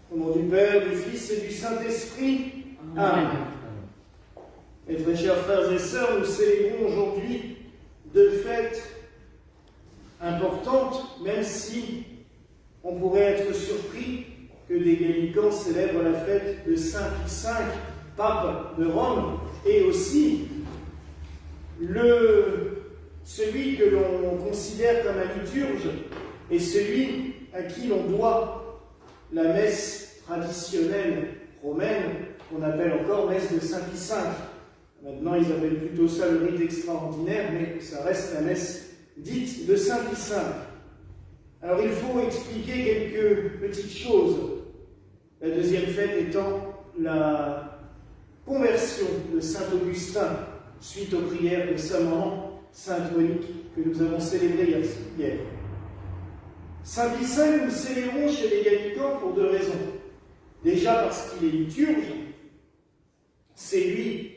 Au nom du Père, du Fils et du Saint-Esprit. Amen. Mes très chers frères et sœurs, nous célébrons aujourd'hui deux fêtes importantes, même si on pourrait être surpris que des gallicans célèbrent la fête de Saint Pie V, pape de Rome, et aussi celui que l'on considère comme un liturge et celui à qui l'on doit la messe traditionnelle romaine, qu'on appelle encore messe de Saint Pie V. Maintenant, ils appellent plutôt ça le rite extraordinaire, mais ça reste la messe dite de Saint Pie V. Alors, il faut expliquer quelques petites choses. La deuxième fête étant la conversion de Saint Augustin, suite aux prières de sa maman, Sainte Monique, que nous avons célébrées hier. Saint Pie V, nous le célébrons chez les gallicans pour deux raisons. Déjà parce qu'il est liturge, c'est lui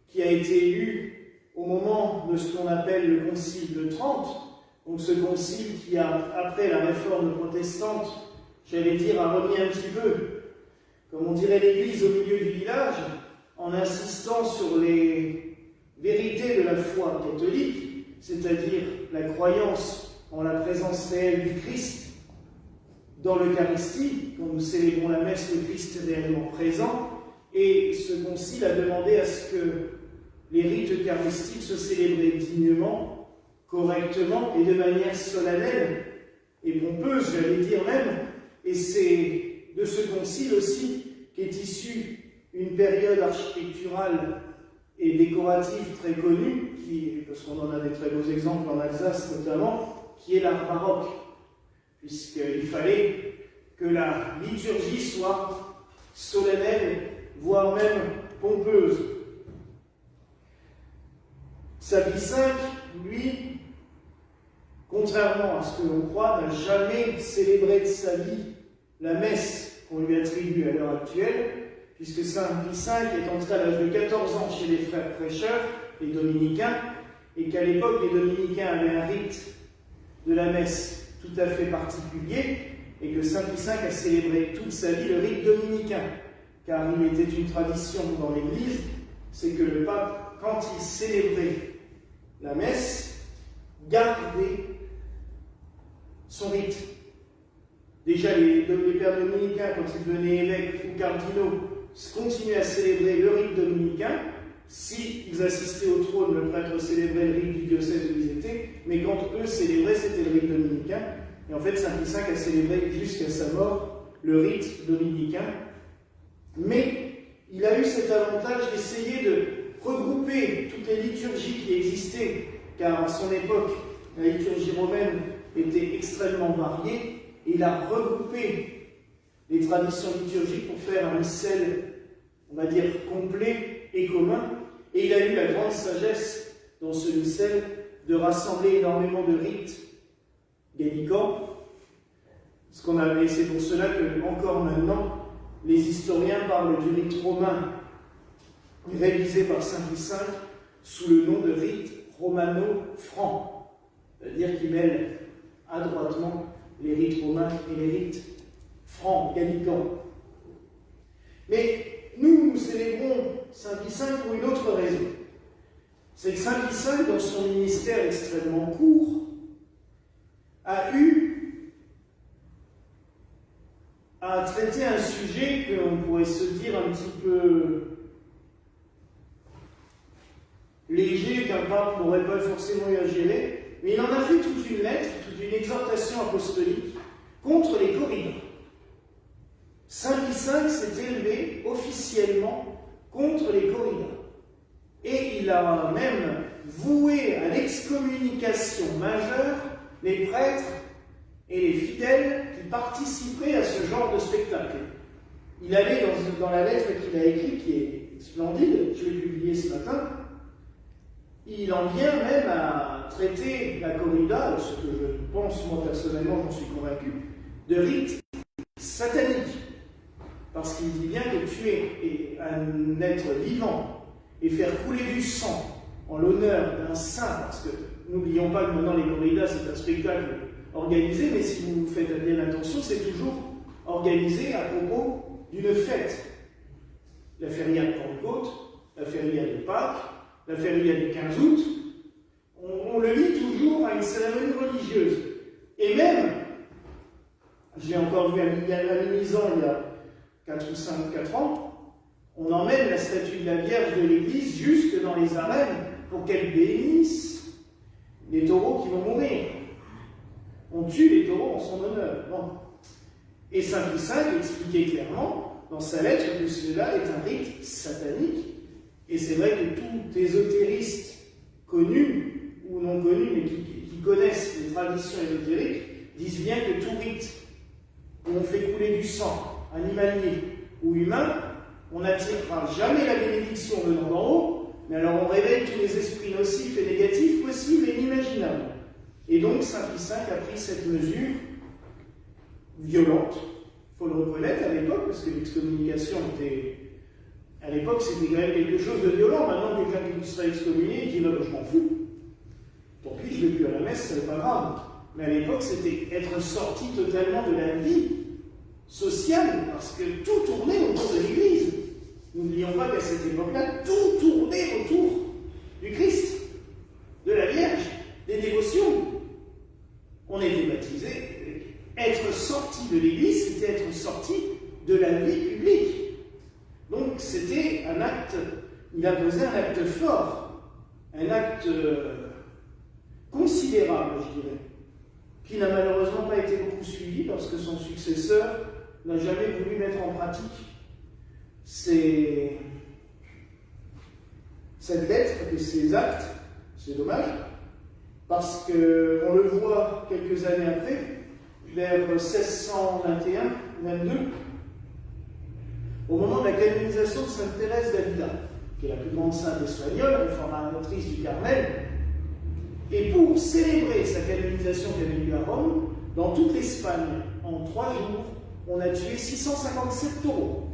qui a été élu au moment de ce qu'on appelle le Concile de Trente, donc ce concile qui a, après la réforme protestante, j'allais dire, a remis un petit peu, comme on dirait l'Église au milieu du village, en insistant sur les vérités de la foi catholique, c'est-à-dire la croyance en la présence réelle du Christ dans l'Eucharistie. Quand nous célébrons la messe, le Christ est réellement présent, et ce concile a demandé à ce que les rites eucharistiques soient célébrés dignement, correctement et de manière solennelle et pompeuse, j'allais dire même, et c'est de ce concile aussi qu'est issue une période architecturale et décorative très connue, parce qu'on en a des très beaux exemples en Alsace notamment, qui est l'art baroque, puisqu'il fallait que la liturgie soit solennelle, voire même pompeuse. Saint Pie V, lui, contrairement à ce que l'on croit, n'a jamais célébré de sa vie la messe qu'on lui attribue à l'heure actuelle, puisque Saint Pie V est entré à l'âge de 14 ans chez les frères prêcheurs, les dominicains, et qu'à l'époque, les dominicains avaient un rite de la messe tout à fait particulier, et que Saint Pie V a célébré toute sa vie le rite dominicain, car il était une tradition dans l'Église, c'est que le pape, quand il célébrait la messe, gardait son rite. Déjà, les pères dominicains, quand ils devenaient évêques ou cardinaux, continuaient à célébrer le rite dominicain. S'ils assistaient au trône, le prêtre célébrait le rite du diocèse où ils étaient, mais quand eux célébraient, c'était le rite dominicain. Et en fait, Saint Pie V a célébré jusqu'à sa mort le rite dominicain. Mais il a eu cet avantage d'essayer de regrouper toutes les liturgies qui existaient, car à son époque, la liturgie romaine était extrêmement variée, et il a regroupé les traditions liturgiques pour faire un missel, on va dire, complet et commun. Et il a eu la grande sagesse dans ce missel de rassembler énormément de rites gallicans. Et c'est pour cela que, encore maintenant, les historiens parlent du rite romain révisé par Saint Pie V sous le nom de rite romano-franc, c'est-à-dire qu'il mêle adroitement les rites romains et les rites francs, gallicans. Mais nous célébrons Saint Pie V pour une autre raison. C'est que Saint Pie V, dans son ministère extrêmement court, a eu à traiter un sujet qu'on pourrait se dire un petit peu léger, qu'un pape n'aurait pas forcément eu à gérer, mais il en a fait toute une lettre, toute une exhortation apostolique contre les corridas. Saint Pie V s'est élevé officiellement contre les corridas. Et il a même voué à l'excommunication majeure les prêtres et les fidèles qui participeraient à ce genre de spectacle. Il allait dans la lettre qu'il a écrite, qui est splendide, je l'ai publiée ce matin, il en vient même à traiter la corrida, ce que je pense, moi personnellement, j'en suis convaincu, de rite satanique. Parce qu'il dit bien que tuer un être vivant et faire couler du sang en l'honneur d'un saint, parce que n'oublions pas que maintenant les corridas c'est un spectacle organisé, mais si vous faites bien attention, c'est toujours organisée à propos d'une fête. La feria de Pentecôte, la feria de Pâques, la feria du 15 août, on le lie toujours à une cérémonie religieuse. Et même, j'ai encore vu à Mimizan il y a 4 ou 4 ans, on emmène la statue de la Vierge de l'Église jusque dans les arènes pour qu'elle bénisse les taureaux qui vont mourir. On tue les taureaux en son honneur. Non. Et Saint Pie V expliquait clairement dans sa lettre que cela est un rite satanique. Et c'est vrai que tous ésotériste connus ou non connus, mais qui connaissent les traditions ésotériques, disent bien que tout rite où on fait couler du sang, animalier ou humain, on n'attirera jamais la bénédiction venant d'en haut, mais alors on révèle tous les esprits nocifs et négatifs possibles et inimaginables. Et donc Saint Pie V a pris cette mesure violente, il faut le reconnaître à l'époque, parce que l'excommunication était... À l'époque, c'était quand même quelque chose de violent. Maintenant, quelqu'un qui serait excommunié, il dit « Non, je m'en fous. Tant pis, je ne vais plus à la messe, ce n'est pas grave. » Mais à l'époque, c'était être sorti totalement de la vie sociale, parce que tout tournait autour de l'Église. N'oublions pas qu'à cette époque-là, tout tournait autour du Christ, de la Vierge, des dévotions. On était baptisé. Être sorti de l'Église, c'était être sorti de la vie publique. Donc c'était un acte, il a posé un acte fort, un acte considérable, je dirais, qui n'a malheureusement pas été beaucoup suivi parce que son successeur n'a jamais voulu mettre en pratique cette lettre et ces actes. C'est dommage, parce qu'on le voit quelques années après, vers 1621-22, au moment de la canonisation de Sainte Thérèse d'Avila, qui est la plus grande sainte espagnole, réformatrice du Carmel, et pour célébrer sa canonisation qui avait lieu à Rome, dans toute l'Espagne, en 3 jours, on a tué 657 taureaux.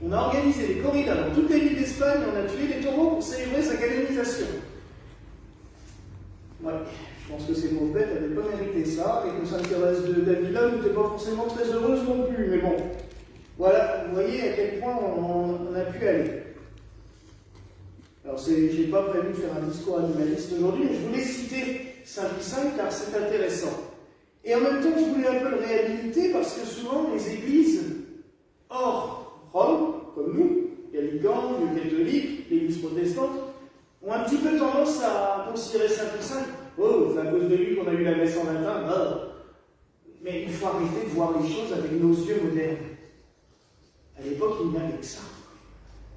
On a organisé des corridas dans toutes les villes d'Espagne, on a tué des taureaux pour célébrer sa canonisation. Ouais, je pense que ces pauvres bêtes n'avaient pas mérité ça, et que Sainte Thérèse d'Avila n'était pas forcément très heureuse non plus, mais bon. Voilà, vous voyez à quel point on a pu aller. Alors, je n'ai pas prévu de faire un discours animaliste aujourd'hui, mais je voulais citer Saint Pie V car c'est intéressant. Et en même temps, je voulais un peu le réhabiliter parce que souvent, les églises hors Rome, comme nous, gallicans, les catholiques, l'église protestante, ont un petit peu tendance à considérer Saint Pie V. Oh, c'est à cause de lui qu'on a eu la messe en latin. Oh. Mais il faut arrêter de voir les choses avec nos yeux modernes. À l'époque, il n'y avait que ça.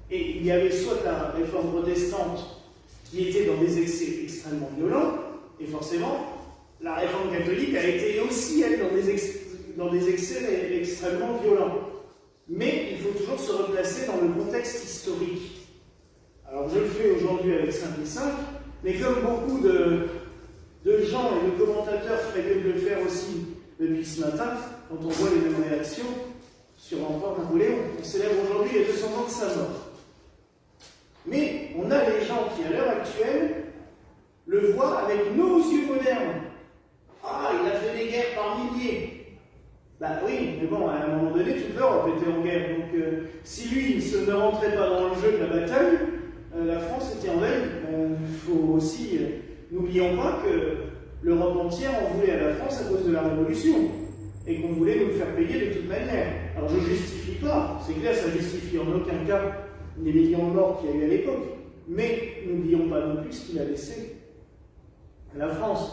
Et il y avait soit la réforme protestante qui était dans des excès extrêmement violents, et forcément, la réforme catholique a été aussi, elle, dans des excès extrêmement violents. Mais il faut toujours se replacer dans le contexte historique. Alors, je le fais aujourd'hui avec Saint Pie V, mais comme beaucoup de gens et de commentateurs feraient mieux de le faire aussi depuis ce matin, quand on voit les mêmes réactions sur l'empereur Napoléon. On célèbre aujourd'hui les 200 ans de sa mort. Mais on a les gens qui, à l'heure actuelle, le voient avec nos yeux modernes. Ah, il a fait des guerres par milliers. Ben oui, mais bon, à un moment donné, toute l'Europe était en guerre. Donc, si lui ne rentrait pas dans le jeu de la bataille, la France était en veille. Il faut aussi, n'oublions pas que l'Europe entière en voulait à la France à cause de la Révolution. Et qu'on voulait nous le faire payer de toute manière. Alors je ne justifie pas, c'est clair, ça ne justifie en aucun cas les millions de morts qu'il y a eu à l'époque. Mais n'oublions pas non plus ce qu'il a laissé à la France.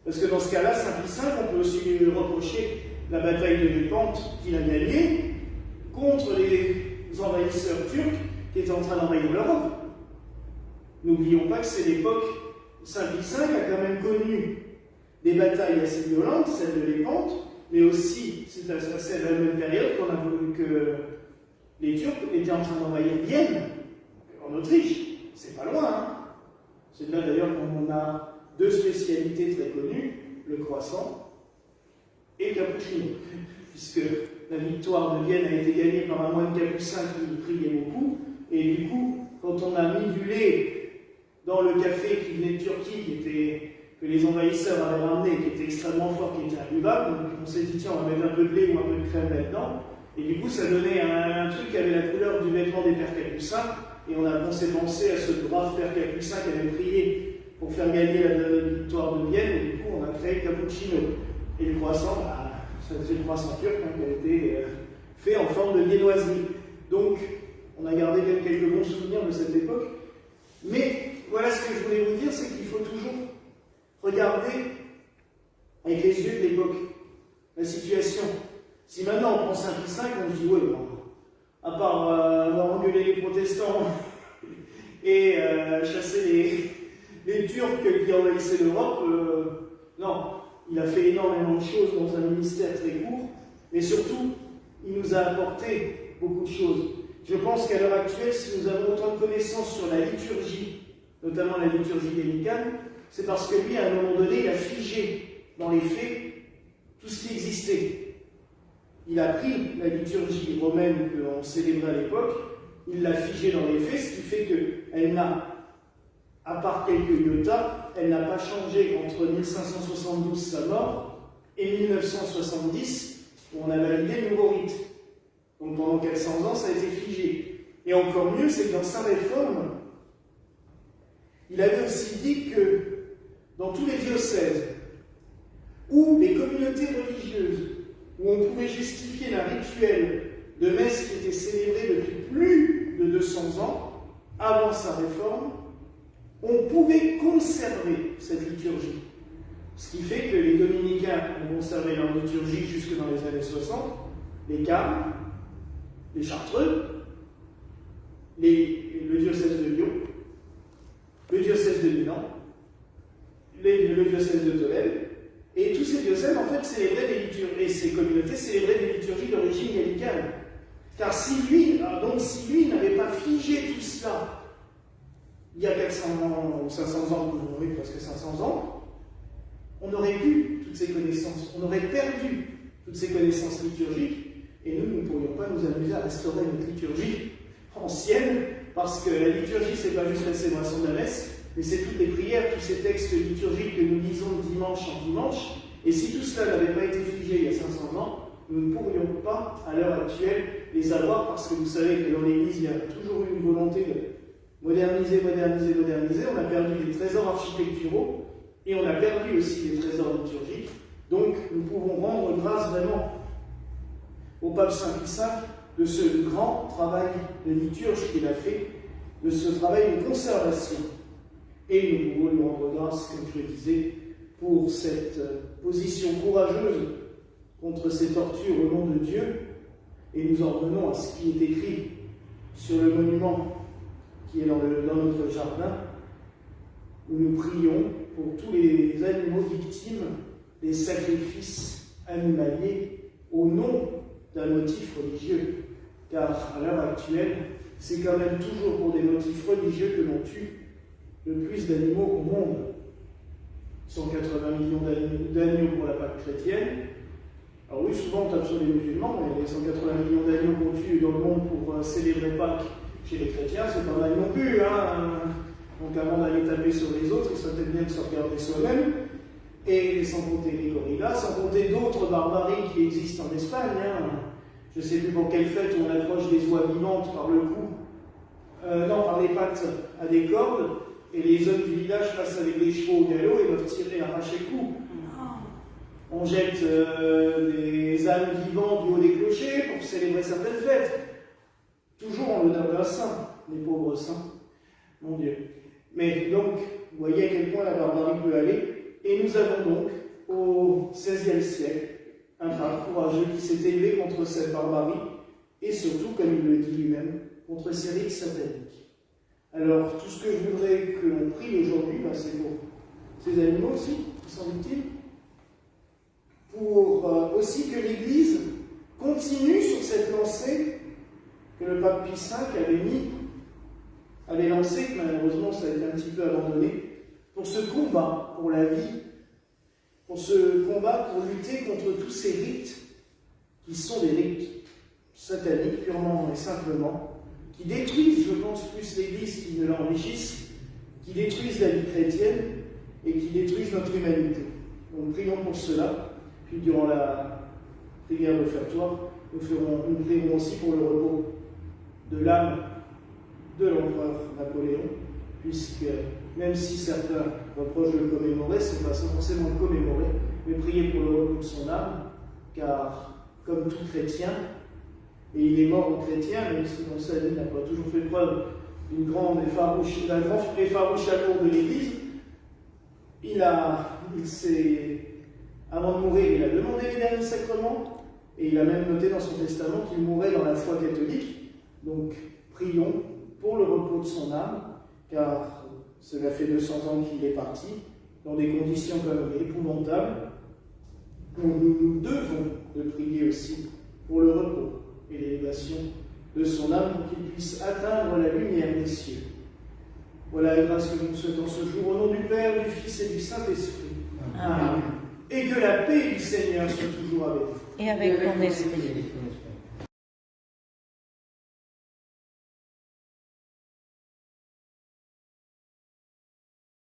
Parce que dans ce cas-là, Saint Pie V, on peut aussi lui reprocher la bataille de Lépante qu'il a gagnée contre les envahisseurs turcs qui étaient en train d'envahir l'Europe. N'oublions pas que c'est l'époque, Saint Pie V a quand même connu des batailles assez violentes, celle de Lépante, mais aussi, c'est à la même période qu'on a voulu que les Turcs étaient en train d'envahir Vienne, en Autriche. C'est pas loin, hein. C'est là d'ailleurs qu'on a 2 spécialités très connues, le croissant et le cappuccino, puisque la victoire de Vienne a été gagnée par un moine capucin qui priait beaucoup, et du coup, quand on a mis du lait dans le café qui venait de Turquie, qui était que les envahisseurs avaient ramené, qui était extrêmement fort, qui était imbuvable. Donc on s'est dit, tiens, on va mettre un peu de blé ou un peu de crème là-dedans. Et du coup, ça donnait un truc qui avait la couleur du vêtement des pères capucins. Et on s'est pensé à ce brave père capucin qui avait prié pour faire gagner la victoire de Vienne. Et du coup, on a créé le cappuccino. Et le croissant, ça faisait le croissant turc qui a été fait en forme de viennoiserie. Donc, on a gardé quelques bons souvenirs de cette époque. Mais voilà ce que je voulais vous dire, c'est qu'il faut toujours regarder avec les yeux de l'époque la situation. Si maintenant on prend Saint-Pie V, on se dit, ouais, bon, à part avoir engueulé les protestants et chasser les Turcs qui envahissaient l'Europe, non, il a fait énormément de choses dans un ministère très court, mais surtout, il nous a apporté beaucoup de choses. Je pense qu'à l'heure actuelle, si nous avons autant de connaissances sur la liturgie, notamment la liturgie gallicane, c'est parce que lui, à un moment donné, il a figé dans les faits tout ce qui existait. Il a pris la liturgie romaine qu'on célébrait à l'époque, il l'a figée dans les faits, ce qui fait qu'elle n'a, à part quelques iotas, elle n'a pas changé entre 1572, sa mort, et 1970, où on a validé le nouveau rite. Donc pendant 400 ans, ça a été figé. Et encore mieux, c'est que dans sa réforme, il avait aussi dit que dans tous les diocèses, où les communautés religieuses, où on pouvait justifier d'un rituel de messe qui était célébré depuis plus de 200 ans, avant sa réforme, on pouvait conserver cette liturgie. Ce qui fait que les dominicains ont conservé leur liturgie jusque dans les années 60, les Carmes, les Chartreux, le diocèse de Lyon, le diocèse de Milan, le diocèse de Tolède, et tous ces diocèses, en fait, célébraient des liturgies, et ces communautés célébraient des liturgies d'origine gallicane. Car si lui n'avait pas figé tout cela, il y a 400 ans, ou 500 ans, oui, presque 500 ans, on aurait plus toutes ces connaissances, on aurait perdu toutes ces connaissances liturgiques, et nous ne pourrions pas nous amuser à restaurer notre liturgie ancienne, parce que la liturgie, c'est pas juste la célébration de la messe, mais c'est toutes les prières, tous ces textes liturgiques que nous lisons de dimanche en dimanche, et si tout cela n'avait pas été figé il y a 500 ans, nous ne pourrions pas, à l'heure actuelle, les avoir, parce que vous savez que dans l'Église, il y a toujours eu une volonté de moderniser. On a perdu des trésors architecturaux, et on a perdu aussi des trésors liturgiques. Donc, nous pouvons rendre grâce vraiment au pape Saint-Pie V de ce grand travail de liturge qu'il a fait, de ce travail de conservation. Et nous pouvons lui rendre grâce, comme je le disais, pour cette position courageuse contre ces tortures au nom de Dieu. Et nous en revenons à ce qui est écrit sur le monument qui est dans notre jardin, où nous prions pour tous les animaux victimes des sacrifices animaliers au nom d'un motif religieux. Car à l'heure actuelle, c'est quand même toujours pour des motifs religieux que l'on tue le plus d'animaux au monde. 180 millions d'agneaux pour la Pâque chrétienne. Alors oui, souvent on tape sur les musulmans, mais les 180 millions d'agneaux qu'on tue dans le monde pour célébrer Pâques chez les chrétiens, c'est pas mal non plus. Donc avant d'aller taper sur les autres, il serait peut-être bien de se regarder soi-même. Et sans compter les gorillas, sans compter d'autres barbaries qui existent en Espagne. Je ne sais plus pour quelle fête on accroche des oies vivantes par le cou, par les pattes à des cordes, et les hommes du village passent avec des chevaux au galop et doivent tirer, arracher le cou. On jette des âmes vivantes du haut des clochers pour célébrer certaines fêtes. Toujours en l'honneur d'un saint, les pauvres saints. Mon Dieu. Mais donc, vous voyez à quel point la barbarie peut aller. Et nous avons donc, au XVIe siècle, un pape courageux qui s'est élevé contre cette barbarie, et surtout, comme il le dit lui-même, contre ces rites sataniques. Alors, tout ce que je voudrais que l'on prie aujourd'hui, c'est pour ces animaux aussi, qui sont victimes, pour aussi que l'Église continue sur cette lancée que le pape Pie V avait lancée, que malheureusement ça a été un petit peu abandonné, pour ce combat pour la vie, pour ce combat pour lutter contre tous ces rites qui sont des rites sataniques, purement et simplement, qui détruisent, je pense, plus l'Église qu'ils ne l'enrichissent, qui détruisent la vie chrétienne et qui détruisent notre humanité. Donc prions pour cela, puis durant la prière offertoire, nous prierons aussi pour le repos de l'âme de l'empereur Napoléon, puisque même si certains reprochent de le commémorer, ce n'est pas forcément le commémorer, mais prier pour le repos de son âme, car comme tout chrétien, et il est mort en chrétien, même si dans sa vie n'a pas toujours fait preuve d'un grand et farouche amour de l'Église, avant de mourir, il a demandé les derniers sacrements, et il a même noté dans son testament qu'il mourrait dans la foi catholique. Donc, prions pour le repos de son âme, car cela fait 200 ans qu'il est parti, dans des conditions quand même épouvantables. Donc, nous devons de prier aussi pour le repos et l'élévation de son âme, pour qu'il puisse atteindre la lumière des cieux. Voilà la grâce que nous souhaitons ce jour, au nom du Père, du Fils et du Saint-Esprit. Amen. Et que la paix du Seigneur soit toujours avec vous. Et avec ton esprit.